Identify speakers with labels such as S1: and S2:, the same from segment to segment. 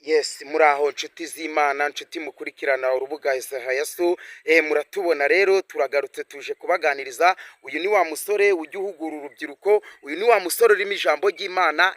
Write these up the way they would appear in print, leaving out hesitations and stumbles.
S1: Yes, muraho nshuti z'Imana, nshuti mukurikirana urubuga Yesu, muratubona rero turagarutse tuje kubaganiriza. Uyu ni wa musore ujya uhugura urubyiruko, uyu ni wa musore urimo ijambo ry'Imana.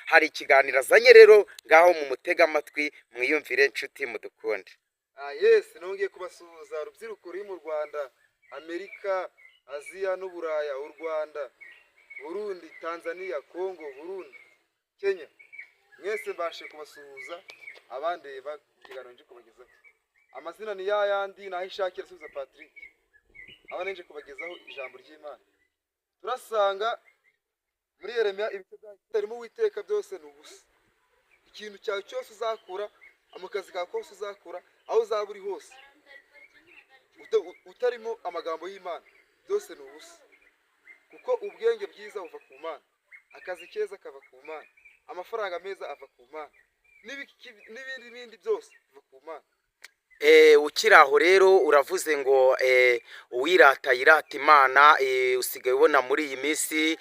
S1: Hari ikiganiro azanye rero, ngaho mu mutega amatwi mwiyumvire nshuti mudukunde.
S2: Yes, nongeye kubasuhuza rubyiruko ruri mu Rwanda, Amerika, Aziya n'Uburaya, u Rwanda, Burundi, Tanzania, Congo, Burundi, Kenya. Mwese mbashe kubasuhuza abandeba ikiganiro nje kubagezaho. Amazina ni yayandi naho ishakira Subiza Patrick. Aba nje kubagezaho ijambo ry'Imana. Turasanga muri Yeremiya ibice byarimo Uwiteka byose ni ubusa. Ikintu cyawe cyose uzakura, amakazi kawe kose uzakura, aho uzaba uri hose, utarimo amagambo y'Imana, byose ni ubusa. Kuko ubwenge bwiza buva ku Mana, akazi keza kava ku Mana, amafaranga meza ava ku Mana, n'ibindi byose biva ku Mana.
S1: Ukiri aho rero uravuze ngo uwirata yirata Imana. Usigaye ubona muri iyi minsi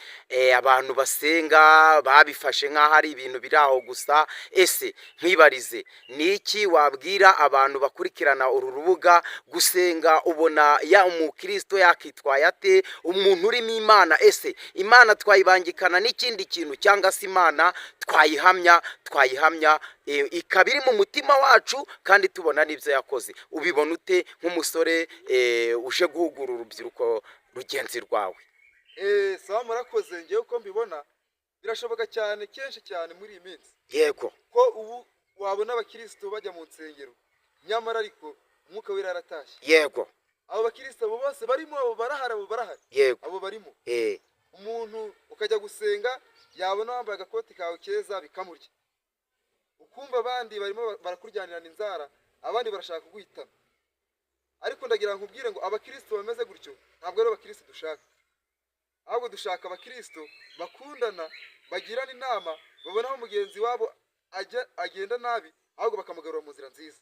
S1: abantu basenga babifashe nk'aho ari ibintu biri aho gusa. Ese nkwibarize, ni iki wabwira abantu bakurikirana uru rubuga? Gusenga ubona ya umukristo yakitwaye ate? Umuntu urimo Imana, ese Imana twayibangikana n'ikindi kintu cyangwa se Imana twayihamya ikaba iri mu mutima wacu kandi tubona n'ibyo yakoze? Ubibona ute nk'umusore uje guhugura urubyiruko rugenzi rwawe?
S2: Sawa, murakoze. Ngewe uko mbibona birashoboka cyane, kenshi cyane muri iyi minsi.
S1: Yego,
S2: ko ubu wabona abakristo bajya mu nsengero, nyamara ariko umwuka wera yaratashye.
S1: yego,
S2: Abo bakristo abo bose barimo, abo barahari,
S1: yego.
S2: abo barimo. Umuntu ukajya gusenga, yabona wambaye agakoti kawe keza bikamurya, ukumva abandi barimo barakuryanirana inzara, abandi barashaka kuguhitana. Ariko ndagira nkubwire ngo abakristo bameze gutyo ntabwo ari abakristo dushaka. Ahubwo dushaka abakristo bakundana, bagirana inama, babona aho mugenzi wabo agenda nabi, ahubwo bakamugarura mu nzira nziza.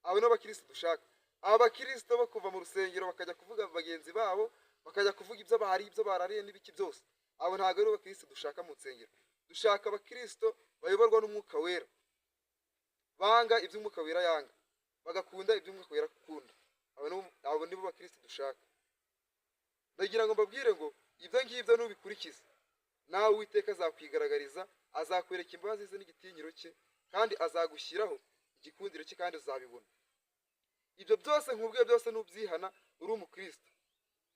S2: Abo ni abakristo dushaka. Aba bakristo bo kuva mu rusengero bakajya kuvuga bagenzi babo, bakajya kuvuga ibyo barariye n'ibiki byose, abo ntabwo ari abakristo dushaka mu nsengero. Dushaka abakristo bayoborwa n'umwuka wera, banga iby'umwuka wera yanga, bagakunda iby'umwuka wera akunda. Abo nibo bakristo dushaka. Ndagira ngo mbabwire ngo ibyo ngibyo nubikurikiza, nawe Uwiteka azakwigaragariza, azakwereka imbabazi ze n'igitinyiro cye, kandi azagushyiraho igikundiro cye, kandi uzabibona. Ibyo byose nkubwiye byose nubyihana uri umukristo,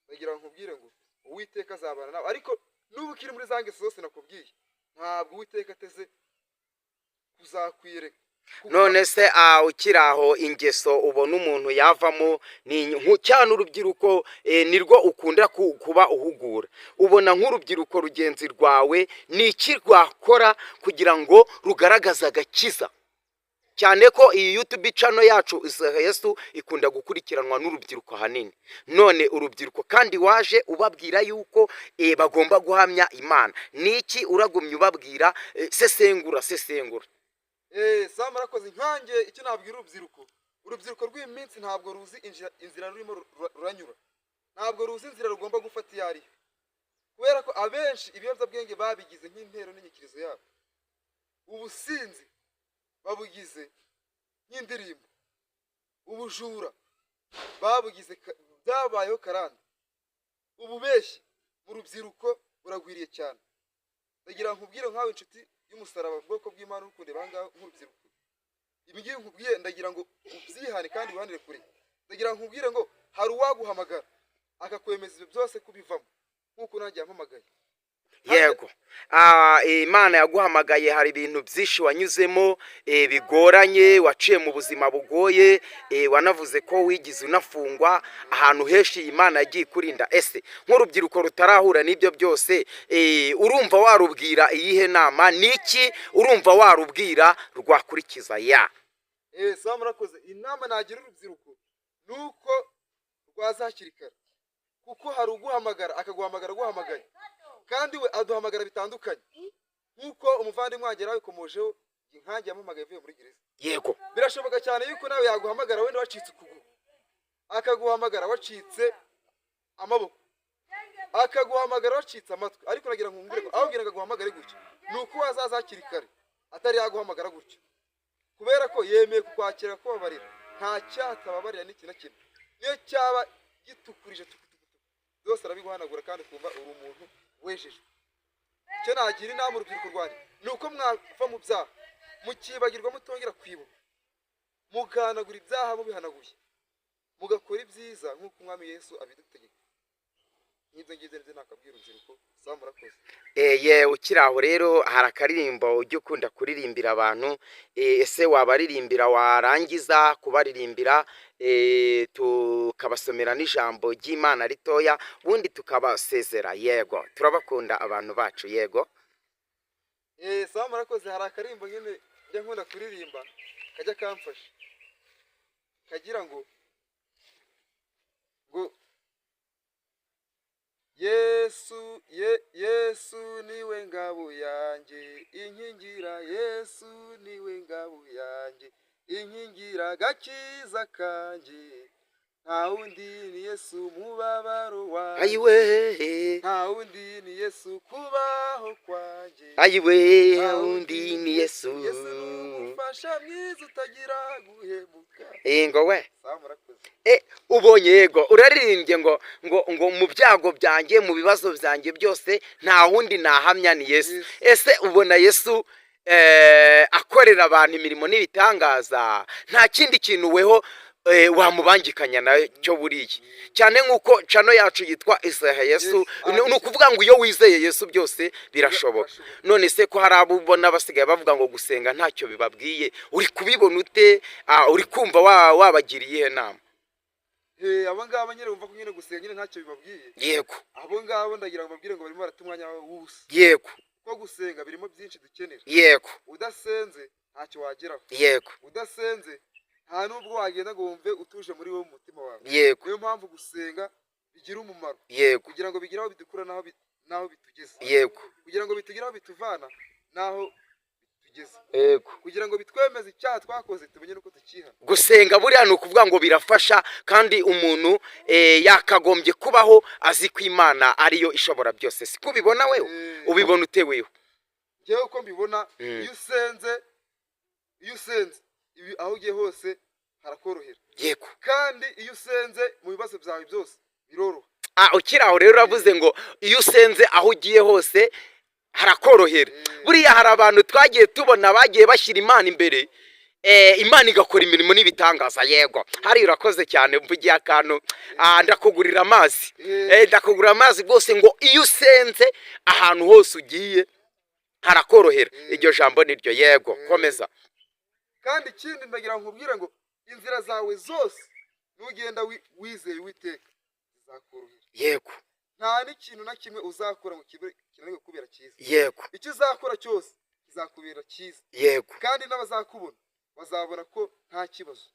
S2: ndagira ngo nkubwire ngo Uwiteka azabana nawe. Ariko nuba ukiri muri za ngeso zose nakubwiye, ntabwo Uwiteka ateze kuzakwireka.
S1: None se ukiri aho, ingeso ubona umuntu yavamo cyane urubyiruko nirwo ukunda kuba uhugura. Ubona nk'urubyiruko rugenzi rwawe ni iki rwakora kugira ngo rugaragaze agakiza? Cyane ko iyi YouTube channel yacu Yesu ikunda gukurikiranwa n'urubyiruko hanini. None urubyiruko kandi waje ubabwira yuko bagomba guhamya Imana. Ni iki uragumye ubabwira? Sesengura.
S2: Sawa, murakoze. Nkanjye icyo nabwira urubyiruko rw'iyi minsi ntabwo ruzi inzira rurimo ruranyura, ntabwo ruzi inzira rugomba gufata iyo ari yo. Kubera ko abenshi ibiyobyabwenge babigize nk'intero n'inyikirizo yabo, ubusinzi babugize nk'indirimbo, ubujura babugize byabayeho karande, ububeshyi mu rubyiruko buragwiriye cyane. Ndagira nkubwire nkawe inshuti y'umusaraba, ubwoko bw'Imana urukunde bangaho nk'urubyiruko, ibi ngibi nkubwiye ndagira ngo ubyihane kandi wihanire kure. Ndagira nkubwire ngo hari uwaguhamagara akakwemeza ibyo byose kubivamo, nk'uko nanjye yampamagaye.
S1: Yego, Imana yaguhamagaye, hari ibintu byinshi wanyuzemo bigoranye, waciye mu buzima bugoye, wanavuze ko wigize unafungwa ahantu henshi. Imana yagiye ikurinda. Ese nk'urubyiruko rutarahura n'ibyo byose, urumva warubwira iyihe nama? Niki urumva warubwira rwakurikiza?
S2: Sawa, murakoze. Inama nagira urubyiruko nuko rwazakiri kare, kuko hari uguhamagara akaguhamagara aguhamagaye, kandi we aduhamagara bitandukanye. Nk'uko umuvandimwe wanjye yabikomojeho, inkange yampamagaye ivuye muri gereza.
S1: Yego,
S2: Birashoboka cyane yuko nawe yaguhamagara wenda wacitse ukuguru, akaguhamagara wacitse amaboko, akaguhamagara wacitse amatwi. Ariko nagira ngo nkubwire ko aho ubwira ngo aguhamagare gutyo, ni uko wazaza hakiri kare, atari yaguhamagara gutyo. kubera ko yemeye kukwakira kubabarira, nta cyaha atababarira n'ikintu na kimwe, niyo cyaba gitukurije byose arabiguhanagura kandi ukumva uri umuntu wejejwe. Icyo nagira inama urubyiruko rwanjye ni uko mwava mu byaha mukibagirwa, mutongera kwibuka, mugahanagura ibyaha mubihanaguye, mugakora ibyiza nk'uko umwami Yesu abidutegeka. Nk'ibyo ngibyo nibyo nakabwira urubyiruko. Sawa, murakoze.
S1: Ye ukiri aho rero hari akaririmbo ujya ukunda kuririmbira abantu, ese wabaririmbira warangiza kubaririmbira tukabasomera n'ijambo ry'Imana ritoya ubundi tukabasezera? Yego, turabakunda abantu bacu. Yego.
S2: Sawa, murakoze. Hari akarimbo nyine njya nkunda kuririmba kajya kamfasha kagira ngo Yesu niwe ngabo yanjye inkingira, Yesu niwe ngabo yanjye inkingira, gakiza kanjye nta wundi ni Yesu, mubabaro wanjye
S1: Ayiwe,
S2: nta wundi ni Yesu, kubaho kwanjye
S1: ayiwe, undi ni Yesu.
S2: Yesu ni umufasha mwiza utagira guhemuka.
S1: Ngo we.
S2: Sawa, murakoze.
S1: Ubonye yego uraririmbye ngo mu byago byanjye mu bibazo byanjye byose nta wundi nahamya ni Yesu. Ese ubona Yesu akorera abantu imirimo n'ibitangaza, nta kindi kintu weho wamubangikanya nacyo buriya, cyane nk'uko cano yacu yitwa Isaha Yesu. Ni ukuvuga ngo iyo wizeye Yesu byose birashoboka. None se ko hari abo ubona basigaye bavuga ngo gusenga ntacyo bibabwiye, uri kubibona ute? Uri kumva wabagiriye ihe nama?
S2: Abo ngabo nyine bumva ko nyine gusenga nyine ntacyo bibabwiye.
S1: Yego.
S2: Abo ngabo ndagira ngo mbabwire ngo barimo barata umwanya wawe w'ubusa.
S1: Yego.
S2: Kuko gusenga birimo byinshi dukenera.
S1: Yego.
S2: Udasenze ntacyo wageraho.
S1: Yego.
S2: Udasenze nta nubwo wagenda ngo wumve utuje muri wowe mu mutima wawe.
S1: Yego.
S2: Niyo mpamvu gusenga bigira umumaro.
S1: Yego.
S2: Kugira ngo bigire aho bidukura naho bitugeza.
S1: Yego.
S2: Kugira ngo bitugire aho bituvana naho bitugeza.
S1: Yego.
S2: Kugira ngo bitwemeze icyaha twakoze tumenye nuko tukihana.
S1: Gusenga buriya ni ukuvuga ngo birafasha, kandi umuntu yakagombye kubaho azi ko Imana ariyo ishobora byose. Si kubibona wewe? Ubibona ute wewe?
S2: Ngewe uko mbibona, iyo usenze aho ugiye hose harakorohera.
S1: Yego.
S2: Kandi iyo usenze mu bibazo byawe byose biroroha.
S1: Ukiri aho rero uravuze ngo iyo usenze aho ugiye hose harakorohera. Buriya hari abantu twagiye tubona bagiye bashyira Imana imbere, Imana igakora imirimo n'ibitangaza. Yego, hari urakoze cyane, mvugiye akantu, ndakugurira amazi. Ndakugurira amazi rwose, ngo iyo usenze ahantu hose ugiye harakorohera. Iryo jambo niryo. Yego, komeza.
S2: Kandi ikindi ndagira ngo nkubwire ngo inzira zawe zose nugenda wizeye Uwiteka zizakorohera.
S1: Yego.
S2: Nta n'ikintu na kimwe uzakora ngo kinanirwe kubera cyiza.
S1: Yego.
S2: Icyo uzakora cyose kizakubera cyiza.
S1: Yego.
S2: Kandi n'abazakubona bazabona ko nta kibazo,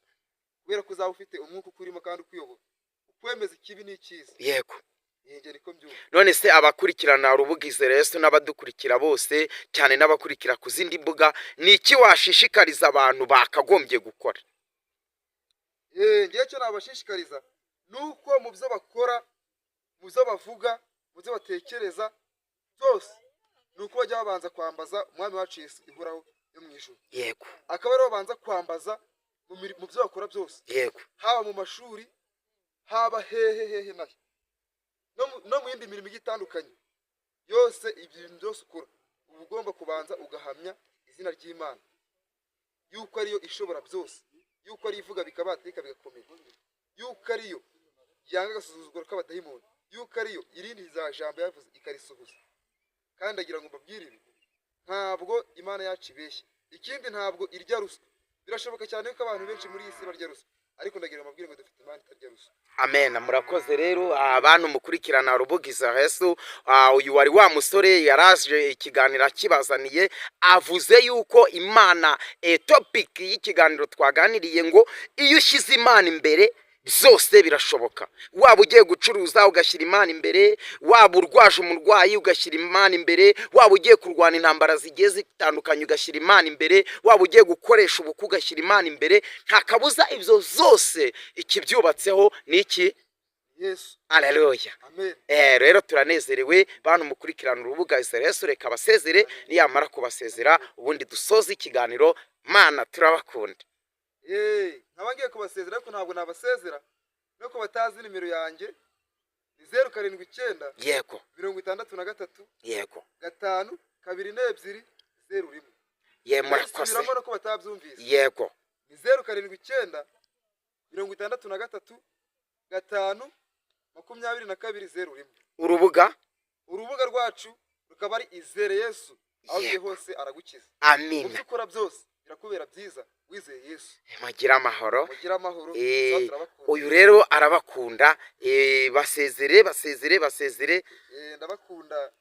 S2: kubera ko uzaba ufite umwuka ukurimo kandi ukuyobora, ukwemeza ikibi n'icyiza.
S1: Yego.
S2: Niko mbyumva.
S1: None se abakurikirana urubuga Izere Yesu n'abadukurikira bose, cyane n'abakurikira ku zindi mbuga, ni iki washishikariza abantu bakagombye gukora?
S2: Ngewe cyo nabashishikariza nuko mu byo bakora, mu byo bavuga, mu byo batekereza byose, nuko bajya babanza kwambaza umwami wacu Yesu ihoraho yo mu ijuru.
S1: Yego.
S2: Akaba ariho babanza kwambaza mu byo bakora byose.
S1: Yego.
S2: Haba mu mashuri, haba hehe nahe, no mu yindi mirimo itandukanye yose. Ibintu byose ukora uba ugomba kubanza ugahamya izina ry'Imana yuko ariyo ishobora byose, yuko ari ivuga bikabatika bigakomera, yuko ariyo yanga agasuzuguro k'abadayimoni, yuko ariyo irindi za jambo yavuze ikarisohoza. Kandi ndagira ngo mbabwire ibi, ntabwo Imana yacu ibeshya. Ikindi, ntabwo irya ruswa. Birashoboka cyane ko abantu benshi muri iyi si barya ruswa, ariko ndagira ngo mbabwire ngo dufite Imana itarya ruswa. Amen.
S1: Murakoze rero abantu mukurikirana urubuga Izere Yesu. Uyu wari wa musore yaraje ikiganiro kibazaniye, avuze yuko Imana, topic y'ikiganiro twaganiriye ngo iyo ushyize Imana imbere byose birashoboka. Waba ugiye gucuruza ugashyira Imana imbere, waba urwaje umurwayi ugashyira Imana imbere, waba ugiye kurwana intambara zigiye zitandukanye ugashyira Imana imbere, waba ugiye gukoresha ubukwe ugashyira Imana imbere, nta kabuza ibyo zose ikibyubatseho ni iki?
S2: Yesu.
S1: Haleluya.
S2: Amen.
S1: Rero turanezerewe bantu mukurikirana urubuga Izere Yesu. Reka basezere, niyamara kubasezera ubundi dusoze ikiganiro. mana turabakunda.
S2: nkaba ngiye kubasezera ariko ntabwo nabasezera nuko batazi nimero yanjye ni 079
S1: yego
S2: 63
S1: yego
S2: 5 2 2 0
S1: ye murakoze
S2: subiramo no ko batabyumvise
S1: yego
S2: ni 079 63 5 22 0
S1: urubuga
S2: urubuga rwacu rukaba ari Izere Yesu aho ugiye hose aragukiza mu
S1: amina
S2: byo ukora byose birakubera byiza wizeye Yesu
S1: mugira amahoro.
S2: mugira amahoro
S1: Uyu rero arabakunda basezere
S2: ndabakunda